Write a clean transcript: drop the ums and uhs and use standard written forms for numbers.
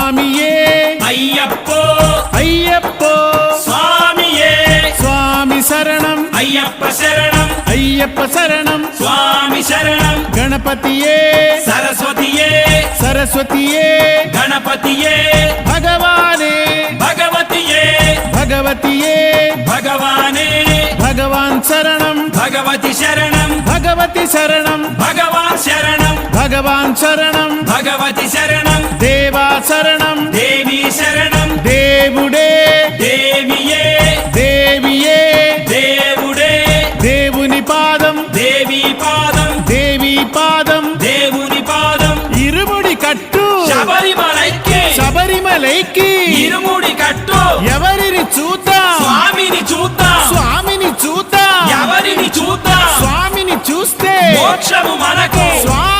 స్వామియే అయ్యప్పో అయ్యప్పో స్వామియే స్వామి శరణం అయ్యప్ప శరణం అయ్యప్ప శరణం స్వామి శరణం గణపతియే సరస్వతియే సరస్వతియే గణపతియే భగవానే భగవతియే భగవతియే భగవానే భగవాన్ శరణం భగవతి శరణం భగవతి శరణం భగవాన్ శరణం భగవాన్ శరణం భగవతి శరణం దేవా శరణం దేవి శరణం దేవుడే దేవియే దేవియే దేవుడే దేవుని పాదం దేవి పాదం దేవి పాదం దేవుని పాదం ఇరుముడి కట్టు శబరిమలైకి శబరిమలైకి ఇరుముడి కట్టు ఎవరిని చూద్దాం స్వామిని చూద్దాం స్వామిని చూద్దాం ఎవరిని చూద్దాం స్వామిని చూస్తే మోక్షము మనకు స్వామి